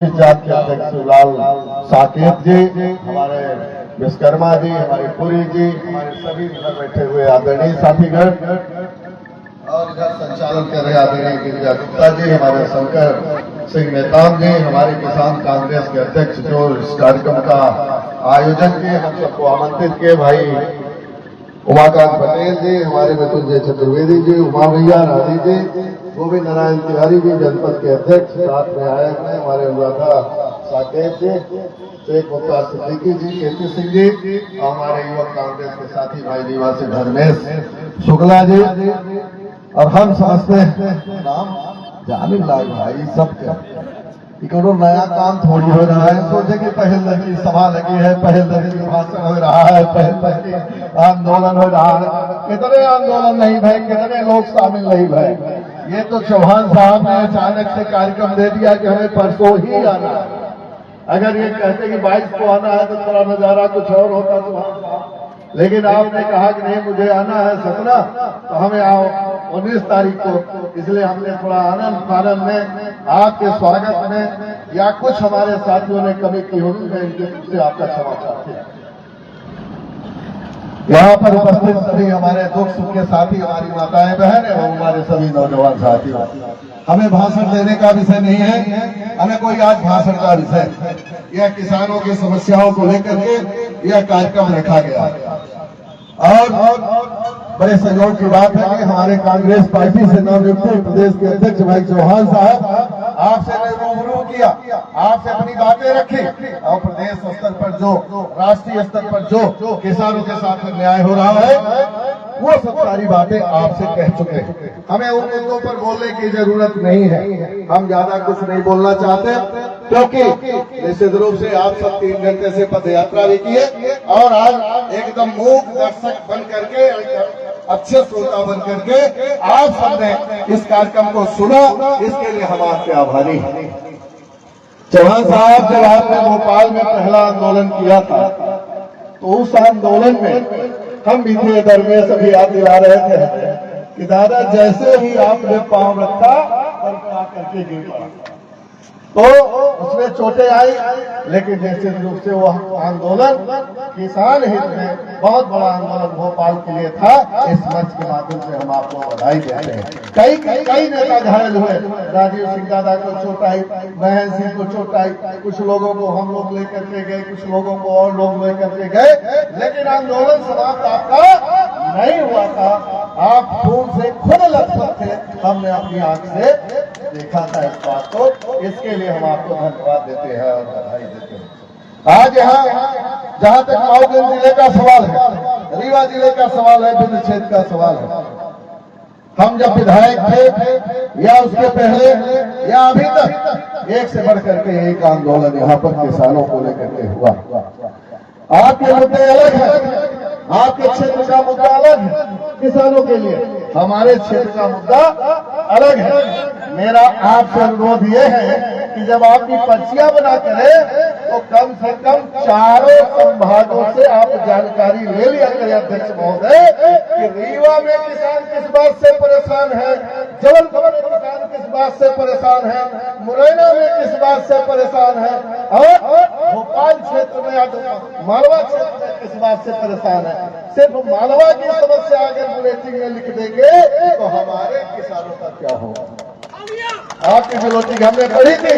जात के अध्यक्ष लाल साकेत जी, हमारे विश्वकर्मा जी, हमारे पुरी जी, हमारे सभी इधर बैठे हुए आदरणीय साथीगण और इधर संचालन कर रहे आदरणीय गिरिजा गुप्ता जी, हमारे शंकर सिंह नेताम जी, हमारे किसान कांग्रेस के अध्यक्ष जो इस कार्यक्रम का आयोजन किए, हम सबको आमंत्रित किए, भाई उमाकांत पटेल जी, हमारे मृत्युंजय चतुर्वेदी जी, उमा भैया, रानी जी, गोविंद नारायण तिवारी जी, जनपद के अध्यक्ष, साथ में आए हुए हमारे अनुराधा साकेत जी, शेख मुख्तार सिद्दीकी जी, केपी सिंह जी, और हमारे युवक कांग्रेस के साथी भाई निवासी धर्मेश शुक्ला जी। और हम समझते हैं नाम जाने लाल भाई सबके इकड़ो नया काम थोड़ी हो रहा है। सोचे कि पहल लगी सभा लगी है, पहल लगी भाषण हो रहा है, पहल आंदोलन हो रहा है। कितने आंदोलन नहीं भाई, कितने लोग शामिल नहीं भाई। ये तो चौहान साहब ने अचानक से कार्यक्रम दे दिया कि हमें परसों ही आना है। अगर ये कहते कि 22 को आना है तो थोड़ा नजारा कुछ और होता चौहान साहब, लेकिन आपने कहा कि नहीं मुझे आना है सपना, तो हमें आओ 19 तारीख को। इसलिए हमने थोड़ा आनंद फानंद में आपके स्वागत में या कुछ हमारे साथियों ने कमी की होगी, मैं इनके रूप से आपका क्षमा चाहते हैं। यहाँ पर उपस्थित सभी हमारे दुख सुख के साथी, हमारी माताएं बहन और हमारे सभी नौजवान साथी, हमें भाषण देने का विषय नहीं है, हमें कोई आज भाषण का विषय, यह किसानों की समस्याओं को लेकर के यह कार्यक्रम रखा गया। और बड़े सहयोग की बात है कि हमारे कांग्रेस पार्टी से नवनियुक्त प्रदेश के अध्यक्ष भाई चौहान साहब आपसे रूबरू किया, आपसे अपनी बातें रखी और प्रदेश स्तर पर जो, राष्ट्रीय स्तर पर जो किसानों के साथ न्याय हो रहा है वो सब सारी बातें आपसे कह चुके हैं। हमें उन मुद्दों पर बोलने की जरूरत नहीं है, हम ज्यादा कुछ नहीं बोलना चाहते, क्योंकि निश्चित रूप से आप सब 3 घंटे से पद यात्रा भी किए और आज एकदम मूक दर्शक बन करके, अच्छे श्रोता बन करके आप सबने इस कार्यक्रम को सुना, इसके लिए हम आपके आभारी हैं। चौहान साहब जब आपने भोपाल में पहला आंदोलन किया था तो उस आंदोलन में हम भी थे, धर्मेश अभी याद दिला रहे थे कि दादा जैसे ही आपने पांव रखा और करके गिर पड़ा तो उसमें चोटें आई, लेकिन निश्चित रूप से वो आंदोलन किसान हित में बहुत बड़ा आंदोलन भोपाल के लिए था। इस मंच के माध्यम से हम आपको बधाई देते हैं। कई नेता घायल हुए, राजीव सिंह दादा को चोट आई, महेंद्र सिंह को चोट आई, कुछ लोगों को हम लोग लेकर के गए, कुछ लोगों को और लोग लेकर के गए, लेकिन आंदोलन समाप्त आपका नहीं हुआ था। आप खून से खुद लथपथ थे, हमने अपनी आंख से देखा था इस बात को, इसके लिए हम आपको धन्यवाद देते हैं और बधाई देते हैं। आज यहाँ जहाँ तक मऊगंज जिले का सवाल है, रीवा जिले का सवाल है, भिन्न क्षेत्र का सवाल है, हम जब विधायक थे या उसके पहले या अभी तक एक से बढ़ करके एक आंदोलन यहाँ पर किसानों को लेकर के हुआ। आपके मुद्दे अलग है, आपके क्षेत्र का मुद्दा अलग है किसानों के लिए, हमारे क्षेत्र का मुद्दा अलग है। मेरा आपसे अनुरोध ये है कि जब आपकी पर्चियां बना करें तो कम से कम चारों संभागों से आप जानकारी ले लिया करें अध्यक्ष महोदय कि रीवा में किसान किस बात से परेशान है, जबलपुर में किसान किस बात से परेशान है, मुरैना में किस बात से परेशान है और भोपाल क्षेत्र में, मालवा क्षेत्र में किस बात से परेशान है। सिर्फ मालवा की समस्या अगर बुलेटिन में लिख देंगे तो हमारे किसानों का क्या होगा। आपकी बुलेटिन हमने पढ़ी थी,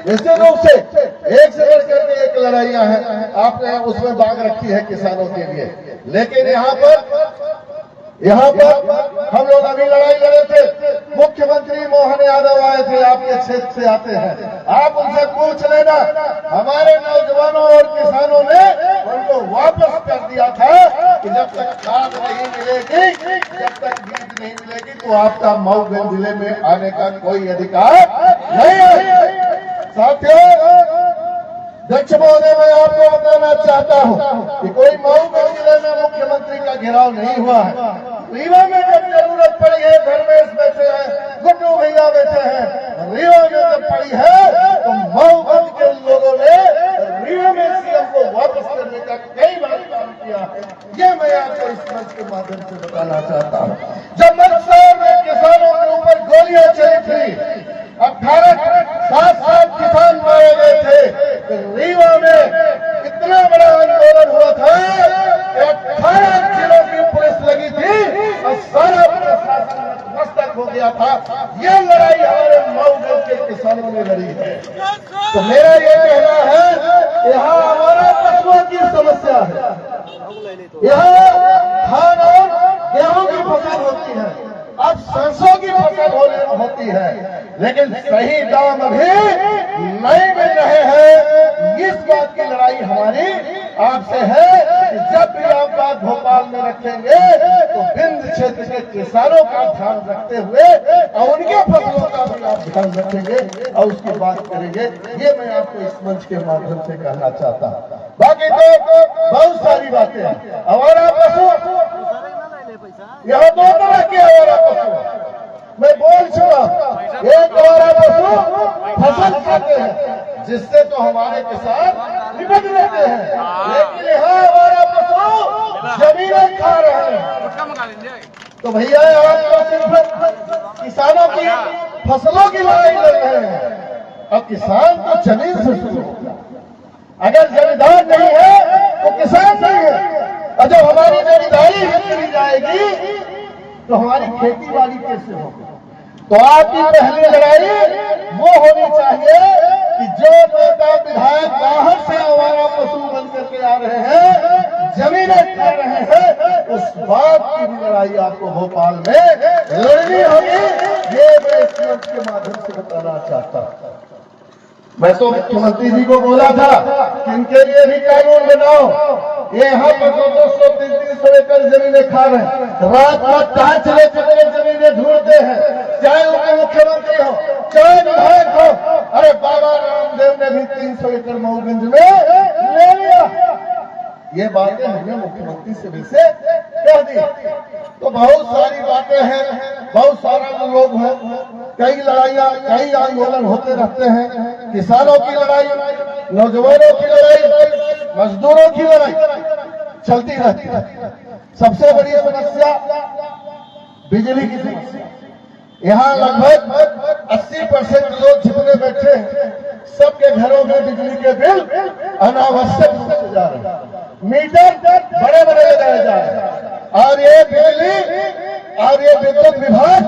निश्चित रूप से एक से बढ़कर के एक लड़ाइयां हैं, आपने उसमें बाग रखी है किसानों के लिए, लेकिन यहाँ पर हम लोग अभी लड़ाई लड़े थे, मुख्यमंत्री मोहन यादव आए थे, आपके क्षेत्र से आते हैं, आप उनसे पूछ लेना, हमारे नौजवानों और किसानों ने उनको वापस कर दिया था कि जब तक खाद नहीं मिलेगी, जब तक बीज नहीं मिलेगी तो आपका मऊगंज जिले में आने का कोई अधिकार नहीं है। साथियों, अध्यक्ष महोदय मैं आपको बताना चाहता हूं कि कोई मऊगंज जिले में मुख्यमंत्री का घेराव नहीं हुआ है। रीवा में जब जरूरत पड़ी है, धर्मेश बैठे हैं, गुड्डू भैया बैठे हैं, रीवा में जब पड़ी है तो मऊगंज के लोगों ने रीवा में सीएम को वापस करने का कई बार काम किया है। ये मैं आपको इस मंच के माध्यम से बताना चाहता हूँ। जब मंदसौर में किसानों के ऊपर गोलियां चली थी, 18 7 किसान मारे रीवा में इतना बड़ा आंदोलन हुआ था कि 18 जिलों की पुलिस लगी थी और सारा प्रशासन मस्तक हो गया था। ये लड़ाई हमारे मऊ के किसानों ने लड़ी है। तो मेरा ये कहना है, यहाँ हमारा पशुओं की समस्या है, यहाँ धान और गेहूं की फसल होती है, अब सरसों की फसल होती है, लेकिन सही दाम अभी नहीं मिल रहे हैं। इस बात की लड़ाई हमारी आपसे है कि जब भी आप बात भोपाल में रखेंगे तो बिंद क्षेत्र के किसानों का ध्यान रखते हुए और उनके फसलों का भी आप ध्यान रखेंगे और उसकी बात करेंगे। ये मैं आपको इस मंच के माध्यम से कहना चाहता हूँ। बाकी तो बहुत सारी बातें हैं। हमारा पशु यहाँ 2 तरह के हमारा पशु मैं बोल चुका। एक हमारा पशु फसल खाते हैं जिससे तो हमारे किसान निपट लेते हैं, लेकिन यहाँ हमारा पशु जमीनें खा रहे हैं। तो भैया आप तो सिर्फ किसानों की फसलों की लड़ाई लड़ रहे हैं, अब किसान तो जमीन से शुरू होगा। अगर जमींदार नहीं है तो किसान नहीं है, और जब हमारी जमींदारी करी जाएगी तो हमारी खेती बाड़ी कैसे होगी। तो आपकी पहली लड़ाई वो होनी चाहिए कि जो नेता विधायक बाहर से हमारा पशु बन करके आ रहे हैं, जमीनें खा रहे हैं, उस बात की भी लड़ाई आपको भोपाल में लड़नी होगी। ये मैं इस मंच के माध्यम से बताना चाहता हूँ। मैं तो मुख्यमंत्री जी को बोला था कि इनके लिए भी कानून बनाओ। ये यहाँ पर 200-300 एकड़ जमीनें खा रहे हैं, रात रात कहाँ चले चले जमीनें ढूंढते हैं, चाहे उनके मुख्यमंत्री हो चाहे विधायक हो। अरे बाबा रामदेव ने भी 300 एकड़ मऊगंज में ले लिया। ये बातें हमने मुख्यमंत्री से भी से कह दी। तो बहुत सारी बातें हैं, बहुत सारा लोग हैं, कई लड़ाइयाँ कई आंदोलन होते रहते हैं। किसानों की लड़ाई, नौजवानों की लड़ाई, मजदूरों की लड़ाई चलती रहती है। सबसे बड़ी समस्या बिजली की समस्या। यहाँ लगभग 80% लोग जितने बैठे हैं सबके घरों में बिजली के बिल अनावश्यक रूप से जा रहे हैं, मीटर बड़े बड़े लगाए जा रहे हैं, और ये बिजली और ये विद्युत विभाग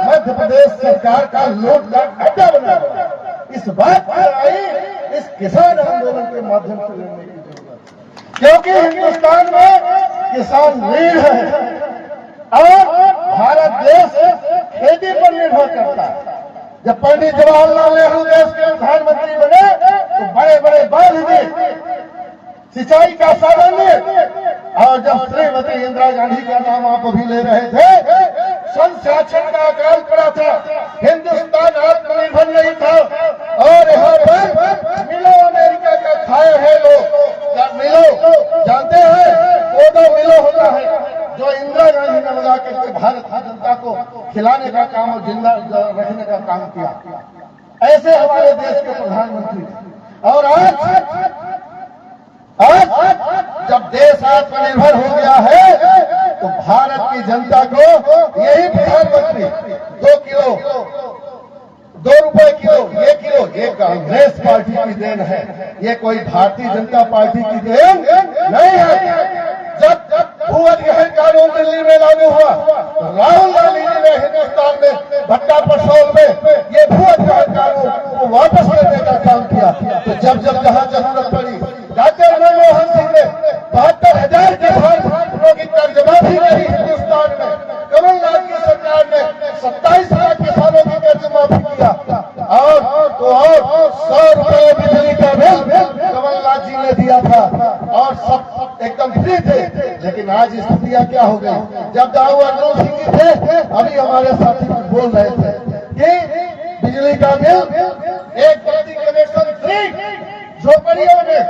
मध्य प्रदेश सरकार का लूट का अड्डा बना हुआ है। इस बात की लड़ाई इस किसान आंदोलन के माध्यम से लड़ने की जरूरत है, क्योंकि हिंदुस्तान में किसान रीढ़ है और भारत देश खेती पर निर्भर करता है। जब पंडित जवाहरलाल नेहरू देश के प्रधानमंत्री बने तो बड़े बड़े बांध दिए, सिंचाई का साधन दिए, और जब श्रीमती इंदिरा गांधी का नाम आप अभी ले रहे थे, संशासन का अकाल पड़ा था, हिंदुस्तान आत्मनिर्भर नहीं था, और यहाँ पर मिलो अमेरिका का खाए हैं लोग। मिलो जानते हैं, कोदो मिलो होता है जो इंदिरा गांधी ने लगा करके भारत की जनता को खिलाने का काम और जिंदा रखने का काम किया। ऐसे हमारे देश के प्रधानमंत्री थे। और आज जब देश आत्मनिर्भर हो गया है तो भारत की जनता को यही प्रधानमंत्री 2 रुपए किलो ये कांग्रेस पार्टी की देन है, ये कोई भारतीय जनता पार्टी की देन नहीं है। जब भू अधिग्रहण कानून दिल्ली में लागू हुआ तो राहुल गांधी जी ने हिंदुस्तान में भट्टा पेट्रोल में ये भू अधिग्रहण कानून को वापस लेने का काम किया। तो जब जहां जरूरत पड़ी, डॉक्टर मनमोहन सिंह ने 72,000 किसानों की कर्जमाफी करी हिंदुस्तान में। कमलनाथ की सरकार ने 27 लाख किसानों की कर्जमाफी किया, और 100 रुपए बिजली का बिल कमलनाथ जी ने दिया था, और सब एकदम फ्री थे। लेकिन आज स्थितियां क्या हो गई। जब दाऊ अर्जुन सिंह जी थे, अभी हमारे साथी बोल रहे थे कि बिजली का बिल, एक बत्ती कनेक्शन फ्री झोपड़ियों में,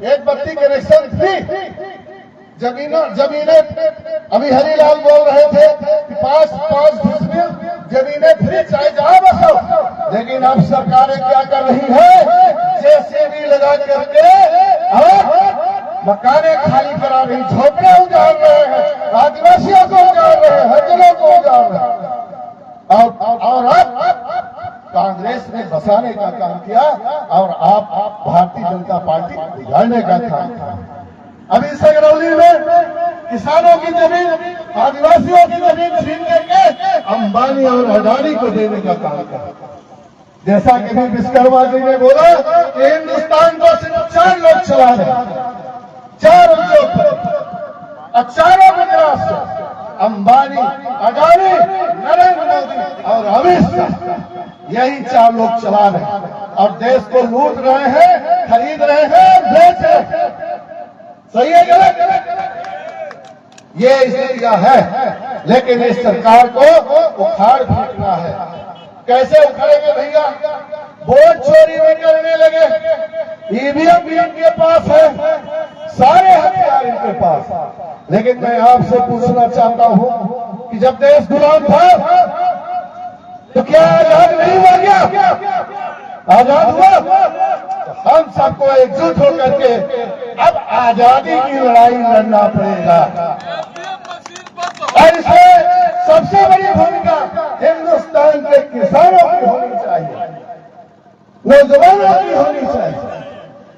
एक बत्ती कनेक्शन फ्री, जमीनें अभी हरिलाल बोल रहे थे कि 5 डिसमिल जमीनें फ्री, चाहे जहां बसो। लेकिन अब सरकारें क्या कर रही है, जेसीबी लगा करके और मकाने खाली करा रही, झोपड़े उजाड़ रहे हैं, आदिवासियों को उजाड़ रहे हैं, हरिजनों को उजाड़ रहे हैं। और अब कांग्रेस में बसाने का काम किया और आप भारतीय जनता पार्टी को बिगाड़ने का काम किया। अभी सिंगरौली में किसानों की जमीन, आदिवासियों की जमीन छीन करके अंबानी और अडानी को देने का काम किया। जैसा कि भी विश्वकर्मा जी ने बोला कि हिंदुस्तान को सिर्फ 4 लोग चला रहे हैं, 4 उद्योगपति, और चारों गुजरात से अंबानी, अडानी, नरेंद्र मोदी और अमित शाह, यही 4 लोग चला रहे हैं और देश को लूट रहे हैं, खरीद रहे हैं, बेच रहे हैं। सही है गलत? ये स्थितियां है, लेकिन इस सरकार को उखाड़ फेंकना है। कैसे उखाड़ेंगे भैया? वोट चोरी भी करने लगे, ईवीएम भी इनके पास है, सारे हथियार इनके पास। लेकिन मैं आपसे पूछना चाहता हूं कि जब देश गुलाम था तो क्या आजाद नहीं हुआ? क्या आजाद हुआ? तो हम सबको एकजुट होकर के अब आजादी की लड़ाई लड़ना पड़ेगा। और इसमें सबसे बड़ी भूमिका हिंदुस्तान के किसानों की होनी चाहिए, नौजवानों की होनी चाहिए,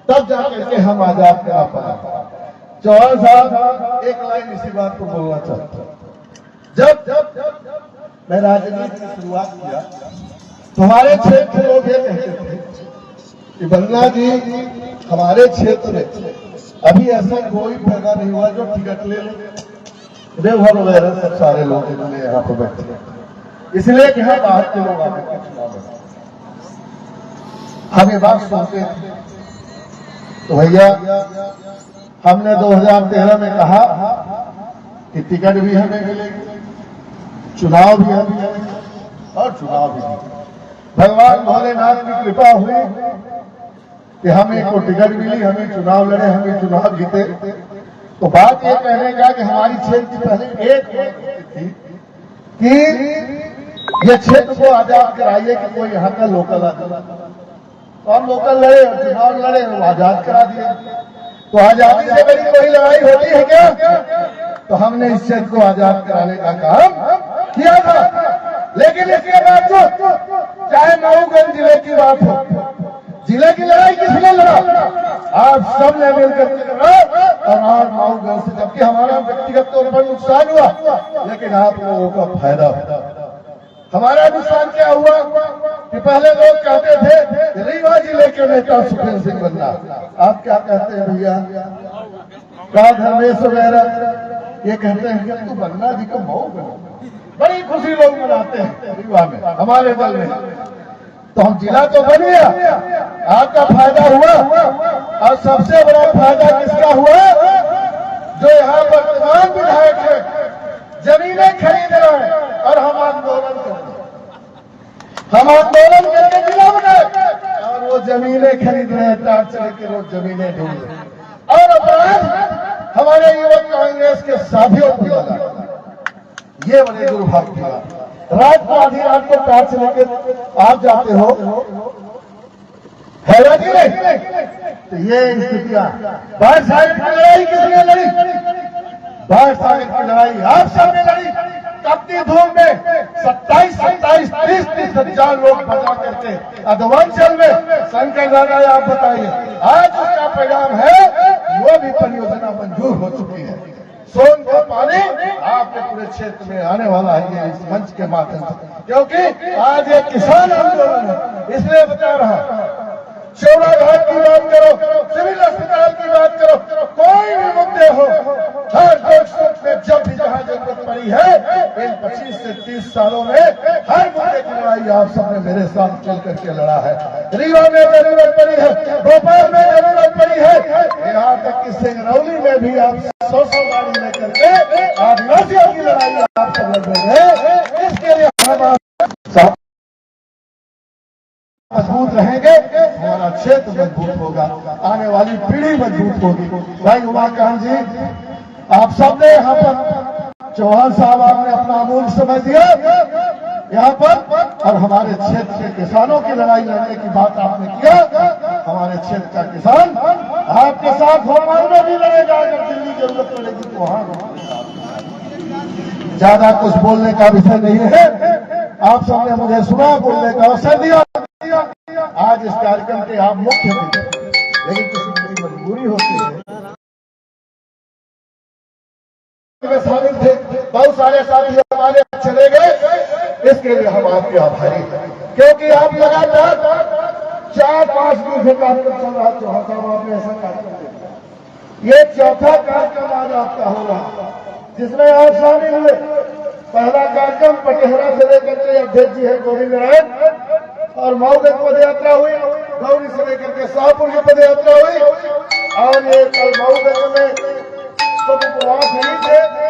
तब जाकर के हम आजाद करा पाएंगे। चौहान साहब, एक लाइन इसी बात को बोलना चाहता हूं। जब मैं राजनीति की शुरुआत किया तो हमारे क्षेत्र के लोग ये कहते थे कि बन्ना जी, हमारे क्षेत्र में अभी ऐसा कोई पैदा नहीं हुआ जो टिकट ले ले। देवघर वगैरह सब सारे लोग इन्होंने यहाँ पर बैठे, इसलिए कि हम बाहर के लोग आगे के चुनाव में हम ये बात सुनते थे। तो भैया, हमने 2013 में कहा कि टिकट भी हमें मिलेगी, चुनाव भी हमें और चुनाव भी। भगवान भोलेनाथ की कृपा हुई कि हमें को टिकट मिली, हमें चुनाव लड़े, हमें चुनाव जीते। तो बात ये कहने का कि हमारी क्षेत्र की पहले एक थी कि ये क्षेत्र को आजाद कराइए कि कोई यहाँ का लोकल आ जाए। तो हम लोकल लड़े और चुनाव लड़े और आजाद करा दिए। तो आजादी से बड़ी कोई लड़ाई होती है क्या? तो हमने इस क्षेत्र को आजाद कराने का काम किया था। लेकिन इसके बावजूद चाहे मऊगंज जिले की बात हो, जिले की लड़ाई किसने लड़ा? आप सब ने मिलकर लड़ा और मऊगंज से, जबकि हमारा व्यक्तिगत तौर पर नुकसान हुआ, लेकिन आप लोगों का फायदा हुआ। हमारा नुकसान क्या हुआ कि पहले लोग कहते थे कि रीवा जिले के नेता सुखदेव सिंह बन्ना, आप क्या कहते हैं भैया? का धर्मेश वगैरह ये कहते हैं कि तू बन्ना जी को मऊ बना। बड़ी खुशी लोग मनाते हैं रीवा में, हमारे दल में। तो हम जिला तो बन गया, आपका फायदा हुआ। और सबसे बड़ा फायदा किसका हुआ? जो यहाँ वर्तमान विधायक है, जमीनें खरीद रहे हैं और हम आंदोलन कर रहे हैं। हम आंदोलन करके जिला बनाए और वो जमीनें खरीद रहे हैं, टार्चर के रोज जमीनें ढूंढ रहे हैं। और अपराध हमारे युवक कांग्रेस के साथियों को लगा। ये बड़े दुर्भाग्य की बात। रात को आधी रात को टार्च लेकर आप जाते हो, है ना कि नहीं? तो ये स्थितियां, बाढ़ सागर की लड़ाई किसने लड़ी? बाढ़ सागर की लड़ाई आप सबने लड़ी। तपती धूप में 27, 30 हजार लोग बचा करके अधवंचल में शंकर दादा, आप बताइए आज उसका परिणाम है वो भी परियोजना मंजूर हो चुकी है। सोन का पानी आपके पूरे क्षेत्र में आने वाला है इस मंच के माध्यम से, क्योंकि आज ये किसान आंदोलन है, इसलिए बता रहा। चौड़ा घाट की बात करो, सिविल अस्पताल की बात करो, कोई भी मुद्दे हो, हर दुख में जब भी जहां जरूरत पड़ी है, इन 25 से 30 सालों में हर मुद्दे की लड़ाई आप सबने मेरे साथ चल करके लड़ा है। रीवा में जरूरत पड़ी है, भोपाल में जरूरत पड़ी है, यहाँ तक कि सिंगरौली में भी आप 100 गाड़ी लेकर के आदिवासियों की लड़ाई आप सब लड़ रहे हैं। इसके लिए हम मजबूत रहेंगे, हमारा क्षेत्र मजबूत होगा, आने वाली पीढ़ी मजबूत होगी। भाई उमाकांत जी, आप सबने यहाँ पर, चौहान साहब आपने अपना अमूल्य समय दिया यहाँ पर, और हमारे क्षेत्र के किसानों की लड़ाई लड़ने की बात आपने किया। हमारे क्षेत्र का किसान आपके साथ भोपाल में भी लड़ेगा, अगर दिल्ली जरूरत पड़ेगी तो वहां। ज्यादा कुछ बोलने का विषय नहीं है, आप सबने मुझे सुना, बोलने का अवसर दिया। इस कार्यक्रम के आप मुख्य थे, लेकिन किसी की मजबूरी होती है में शामिल थे। बहुत सारे साथी हमारे चले गए, इसके लिए हम आपके आभारी हैं, क्योंकि आप लगातार 4-5 दिन से कार्यक्रम चल रहा। चौहान साहब आपने ऐसा कार्यक्रम देखा, ये चौथा कार्यक्रम आज आपका हो रहा जिसमें आप शामिल हुए। पहला कार्यक्रम पटेहरा से लेकर के अध्यक्ष जी है गोविंद नारायण, और मऊ तक पद यात्रा हुई, गौरी से लेकर के शाहपुर की पद यात्रा हुई, और ये कल मऊ में तो उपवास नहीं थे।